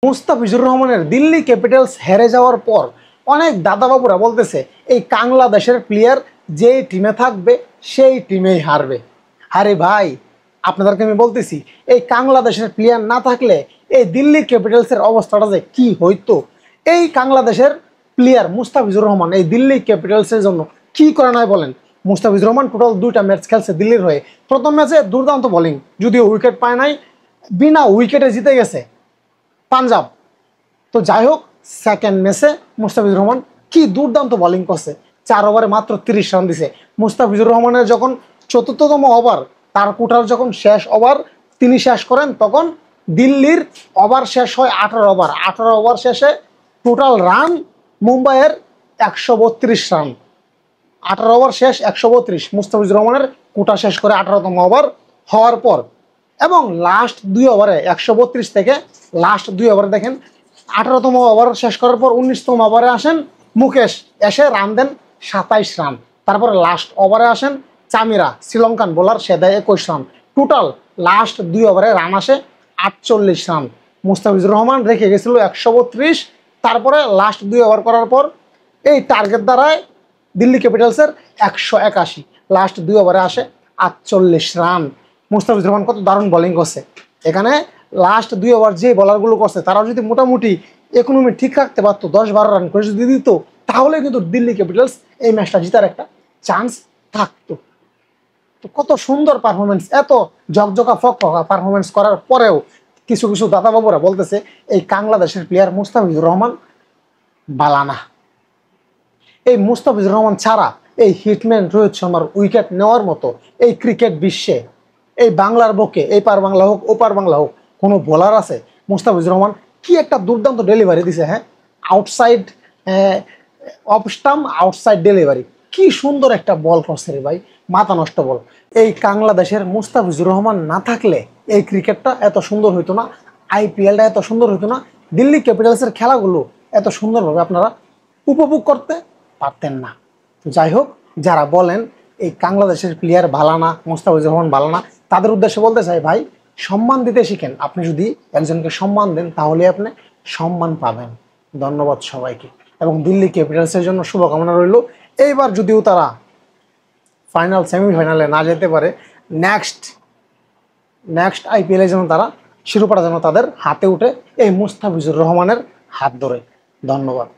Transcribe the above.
মুস্তাফিজুর রহমানের দিল্লি ক্যাপিটালস হেরে যাওয়ার পর অনেক দাদাবাবুরা বলতেছে এই বাংলাদেশের প্লেয়ার যে টিমে থাকবে সেই টিমেই হারবে। আরে ভাই, আপনাদেরকে আমি বলতেছি এই বাংলাদেশের প্লেয়ার না থাকলে এই দিল্লি ক্যাপিটালসের অবস্থাটা যে কি হইতো। এই বাংলাদেশের প্লেয়ার মুস্তাফিজুর রহমান এই দিল্লি ক্যাপিটালসের জন্য কি করে নাই বলেন। মুস্তাফিজুর রহমান টোটাল 2টা ম্যাচ খেলছে দিল্লির হয়ে। প্রথম ম্যাচে দুর্দান্ত বোলিং, যদিও উইকেট পায় নাই, বিনা উইকেটে জিতে গেছে পাঞ্জাব। তো যাই হোক, সেকেন্ড ম্যাচে মুস্তাফিজুর রহমান কি দুর্দান্ত বোলিং করছে, 4 ওভারে মাত্র 30 রান দিছে। মুস্তাফিজুর রহমানের যখন 4র্থতম ওভার, তার কোটার যখন শেষ ওভার তিনি শেষ করেন, তখন দিল্লির ওভার শেষ হয় 18 ওভার। 18 ওভার শেষে টোটাল রান মুম্বাইয়ের 132 রান। 18 ওভার শেষ 132, মুস্তাফিজুর রহমানের কোটা শেষ করে 18তম ওভার হওয়ার পর। এবং লাস্ট 2 ওভারে 132 থেকে লাস্ট 2 ওভারে দেখেন 18তম ওভার শেষ করার পর 19তম ওভারে আসেন মুকেশ, এসে রান দেন 27 রান। তারপরে লাস্ট ওভারে আসেন চামিরা, শ্রীলঙ্কান বোলার, সে দেয় 21 রান। টোটাল লাস্ট 2 ওভারে রান আসে 48 রান। মুস্তাফিজুর রহমান রেখে গেছিল 132। তারপরে লাস্ট 2 ওভার করার পর এই টার্গেট দ্বারায় দিল্লি ক্যাপিটালসের 181, লাস্ট 2 ওভারে আসে 48 রান। মুস্তাফিজুর রহমান কত দারুণ বোলিং করছে। এখানে লাস্ট 2 ওভার যে বলারগুলো করছে তারাও যদি মোটামুটি ইকোনমি ঠিক রাখতে পারতো, 10-12 রান করে যদি দিত, তাহলে কিন্তু দিল্লি ক্যাপিটালস এই ম্যাচটা জেতার একটা চান্স থাকতো। তো কত সুন্দর পারফরমেন্স, এত ঝকঝকা ফকফকা পারফরমেন্স করার পরেও কিছু কিছু দাদাবাবুরা বলতেছে এই বাংলাদেশের প্লেয়ার মুস্তাফিজুর রহমান বালানা। এই মুস্তাফিজুর রহমান ছাড়া এই হিটম্যান রোহিত শর্মার উইকেট নেওয়ার মতো এই ক্রিকেট বিশ্বে, এই বাংলার বুকে, এই পার বাংলা হোক ওপার বাংলা হোক, কোনো বোলার আছে? মুস্তাফিজুর রহমান কি একটা দুর্দান্ত ডেলিভারি দিছে, হ্যাঁ, outside off stump outside delivery, কি সুন্দর একটা বল করছে রে ভাই, মাথা নষ্ট বল। এই বাংলাদেশের মুস্তাফিজুর রহমান না থাকলে এই ক্রিকেটটা এত সুন্দর হইতো না, আইপিএলটা এত সুন্দর হইতো না, দিল্লি ক্যাপিটালসের খেলাগুলো এত সুন্দরভাবে আপনারা উপভোগ করতে পারতেন না। তো যাই হোক, যারা বলেন এই বাংলাদেশের প্লেয়ার ভালো না, মুস্তাফিজুর রহমান ভালো না, তাদের উদ্দেশ্যে বলতে চাই ভাই, সম্মান দিতে শিখেন। আপনি যদি একজনকে সম্মান দেন তাহলে আপনি সম্মান পাবেন। ধন্যবাদ সবাইকে, এবং দিল্লি ক্যাপিটালসের জন্য শুভকামনা রইল। এইবার যদিও তারা ফাইনাল সেমিফাইনালে না যেতে পারে, নেক্সট আইপিএলে যেন তারা শিরোপাটা যেন তাদের হাতে উঠে এই মুস্তাফিজুর রহমানের হাত ধরে। ধন্যবাদ।